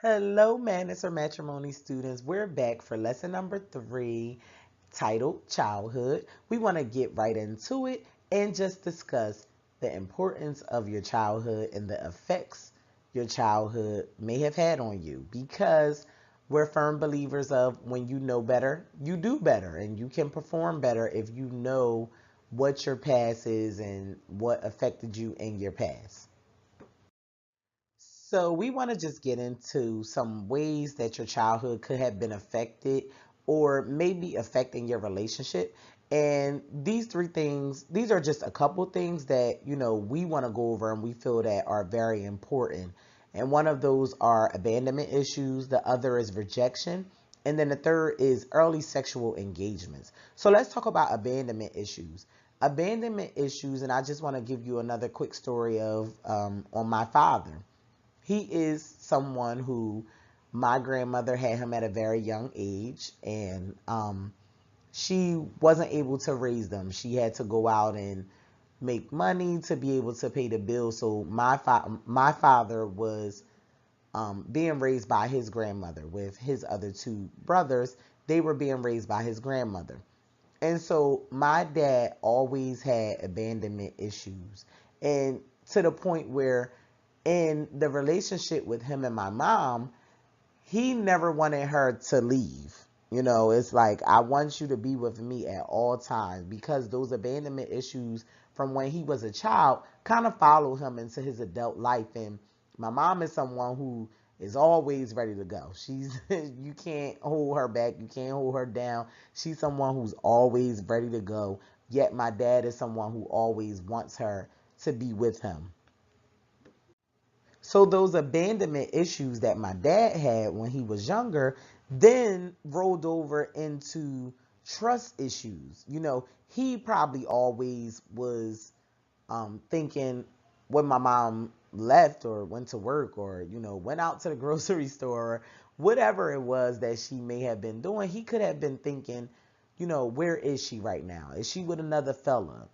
Hello, Madness or Matrimony students. We're back for lesson number 3, titled Childhood. We want to get right into it and just discuss the importance of your childhood and the effects your childhood may have had on you, because we're firm believers of when you know better, you do better, and you can perform better if you know what your past is and what affected you in your past. So we want to just get into some ways that your childhood could have been affected or maybe affecting your relationship. And these 3 things, these are just a couple things that, we want to go over and we feel that are very important. And one of those are abandonment issues, the other is rejection, and then the third is early sexual engagements. So let's talk about abandonment issues. Abandonment issues, and I just want to give you another quick story of on my father. He is someone who my grandmother had him at a very young age, and she wasn't able to raise them. She had to go out and make money to be able to pay the bills. So my father was being raised by his grandmother with his other 2 brothers. They were being raised by his grandmother. And so my dad always had abandonment issues. And to the point where in the relationship with him and my mom, he never wanted her to leave. It's like, I want you to be with me at all times, because those abandonment issues from when he was a child kind of follow him into his adult life. And my mom is someone who is always ready to go. You can't hold her back. You can't hold her down. She's someone who's always ready to go. Yet my dad is someone who always wants her to be with him. So those abandonment issues that my dad had when he was younger then rolled over into trust issues. He probably always was thinking when my mom left or went to work or, went out to the grocery store or whatever it was that she may have been doing, he could have been thinking, where is she right now? Is she with another fella?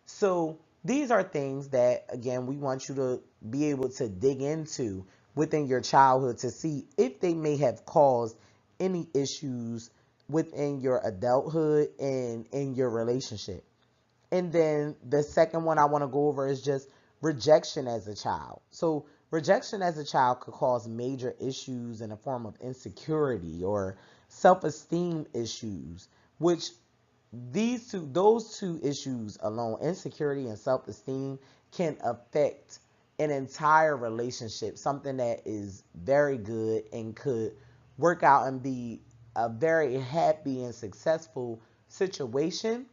So these are things that, again, we want you to be able to dig into within your childhood to see if they may have caused any issues within your adulthood and in your relationship. And then the second one I want to go over is just rejection as a child. So rejection as a child could cause major issues in the form of insecurity or self-esteem issues, which those two issues alone, insecurity and self-esteem, can affect an entire relationship, something that is very good and could work out and be a very happy and successful situation,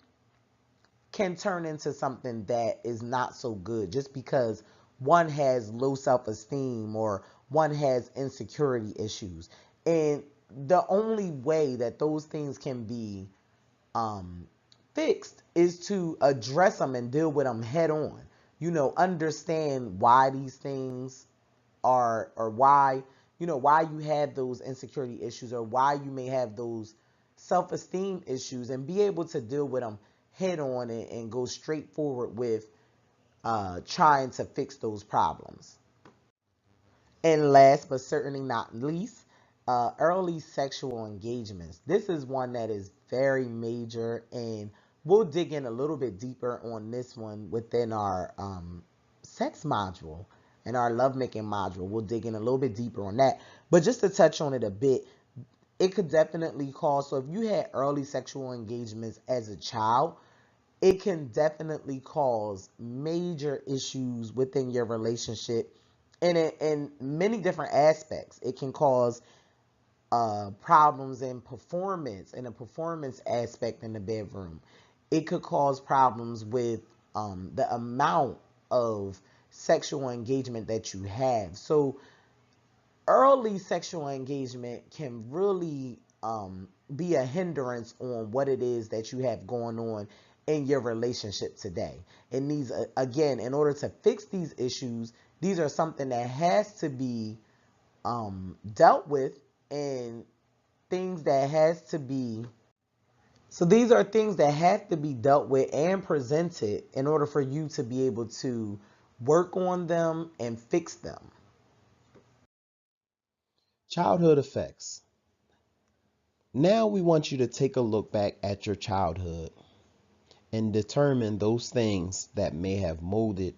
can turn into something that is not so good just because one has low self-esteem or one has insecurity issues. And the only way that those things can be fixed is to address them and deal with them head on. Understand why these things are, or why, why you have those insecurity issues, or why you may have those self-esteem issues, and be able to deal with them head on and go straight forward with trying to fix those problems. And last but certainly not least, early sexual engagements. This is one that is very major, and we'll dig in a little bit deeper on this one within our sex module and our lovemaking module. We'll dig in a little bit deeper on that. But just to touch on it a bit, it could definitely cause, so if you had early sexual engagements as a child, it can definitely cause major issues within your relationship in many different aspects. It can cause problems in a performance aspect in the bedroom. It could cause problems with the amount of sexual engagement that you have. So early sexual engagement can really be a hindrance on what it is that you have going on in your relationship today. And these, again, in order to fix these issues, these are something that has to be dealt with, and things that has to be, so these are things that have to be dealt with and presented in order for you to be able to work on them and fix them. Childhood effects. Now we want you to take a look back at your childhood and determine those things that may have molded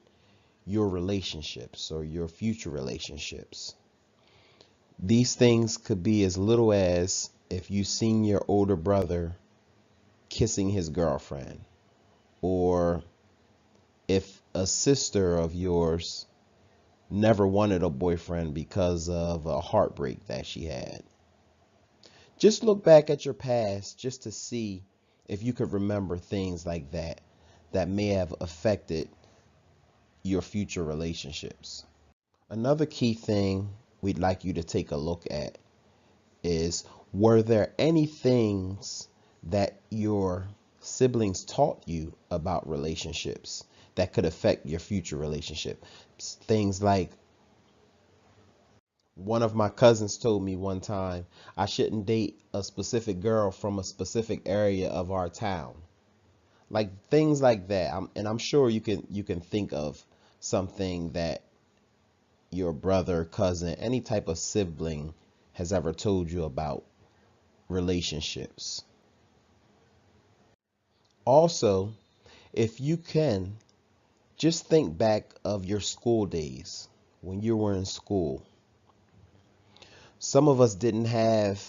your relationships or your future relationships. These things could be as little as if you seen your older brother kissing his girlfriend, or if a sister of yours never wanted a boyfriend because of a heartbreak that she had. Just look back at your past just to see if you could remember things like that that may have affected your future relationships. Another key thing we'd like you to take a look at is, were there any things that your siblings taught you about relationships that could affect your future relationship? Things like, one of my cousins told me one time I shouldn't date a specific girl from a specific area of our town. Like things like that. And I'm sure you can think of something that your brother, cousin, any type of sibling has ever told you about relationships. Also, if you can, just think back of your school days when you were in school. Some of us didn't have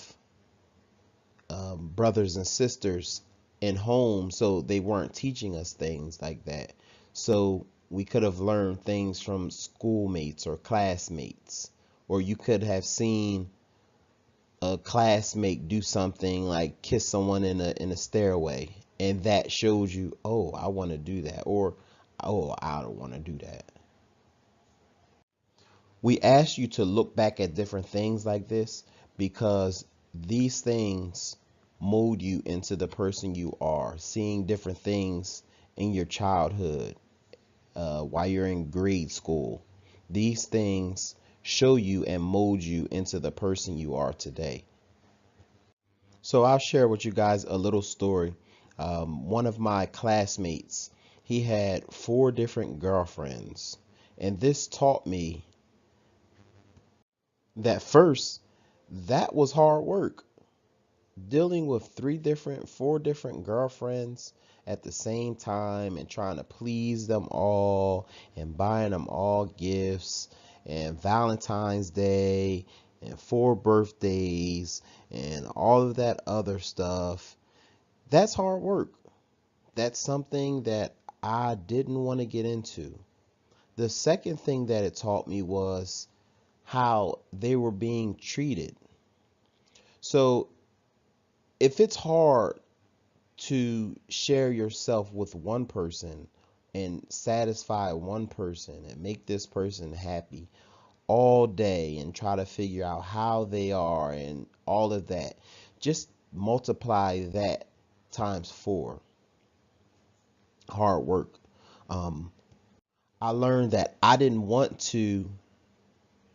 brothers and sisters in home, so they weren't teaching us things like that. So we could have learned things from schoolmates or classmates, or you could have seen a classmate do something like kiss someone in a stairway, and that shows you, oh, I want to do that, or oh, I don't want to do that. We ask you to look back at different things like this because these things mold you into the person you are. Seeing different things in your childhood, while you're in grade school, these things show you and mold you into the person you are today. So I'll share with you guys a little story. One of my classmates, he had 4 different girlfriends, and this taught me that first, that was hard work. Dealing with 4 different girlfriends at the same time and trying to please them all and buying them all gifts and Valentine's Day and 4 birthdays and all of that other stuff. That's hard work. That's something that I didn't want to get into. The second thing that it taught me was how they were being treated. So if it's hard to share yourself with one person and satisfy one person and make this person happy all day and try to figure out how they are and all of that, just multiply that times 4. Hard work. Um, I learned that I didn't want to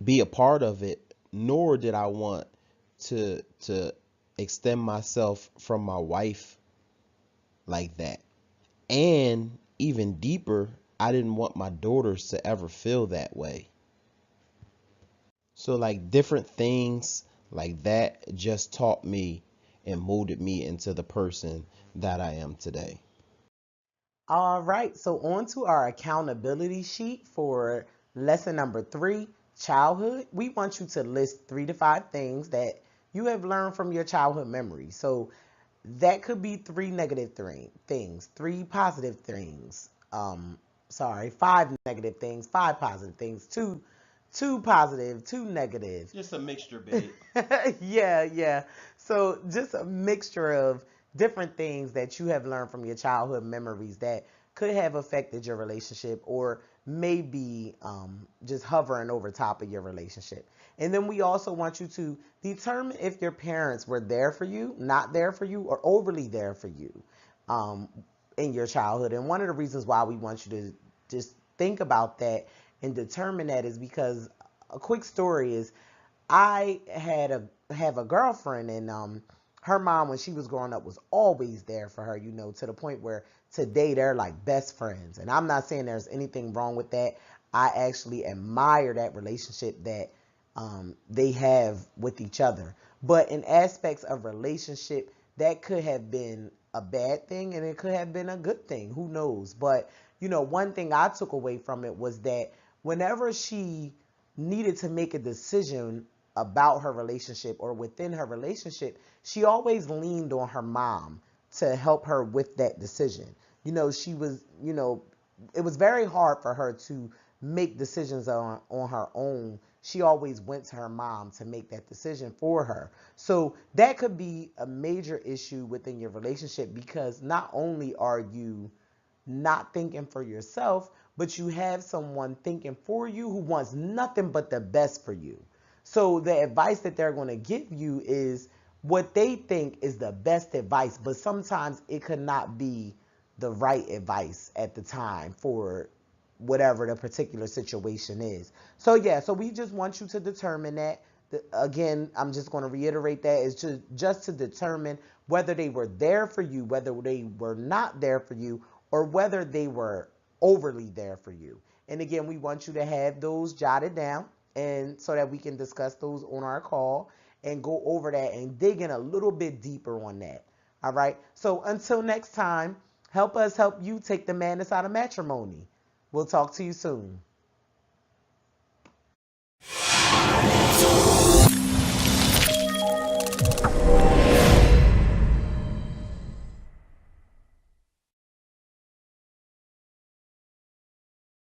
be a part of it, nor did I want to extend myself from my wife like that. And even deeper, I didn't want my daughters to ever feel that way. So like different things like that just taught me and molded me into the person that I am today. All right, so on to our accountability sheet for lesson number 3, childhood. We want you to list 3 to 5 things that you have learned from your childhood memory. So that could be 3 negative things, 3 positive things. Sorry, 5 negative things, 5 positive things, two positive, 2 negative. Just a mixture, babe. Yeah, yeah. So just a mixture of different things that you have learned from your childhood memories that could have affected your relationship or maybe just hovering over top of your relationship. And then we also want you to determine if your parents were there for you, not there for you, or overly there for you um, in your childhood. And one of the reasons why we want you to just think about that and determine that is because a quick story is I have a girlfriend, and her mom when she was growing up was always there for her, to the point where today they're like best friends. And I'm not saying there's anything wrong with that. I actually admire that relationship that they have with each other. But in aspects of relationship, that could have been a bad thing and it could have been a good thing. Who knows? But, one thing I took away from it was that whenever she needed to make a decision about her relationship or within her relationship, she always leaned on her mom to help her with that decision. She was, it was very hard for her to make decisions on her own. She always went to her mom to make that decision for her. So that could be a major issue within your relationship, because not only are you not thinking for yourself, but you have someone thinking for you who wants nothing but the best for you. So the advice that they're going to give you is what they think is the best advice, but sometimes it could not be the right advice at the time for whatever the particular situation is. So yeah, so we just want you to determine that. Again, I'm just going to reiterate that it's just to determine whether they were there for you, whether they were not there for you, or whether they were overly there for you. And again, we want you to have those jotted down, and so that we can discuss those on our call and go over that and dig in a little bit deeper on that. All right. So until next time, help us help you take the madness out of matrimony. We'll talk to you soon.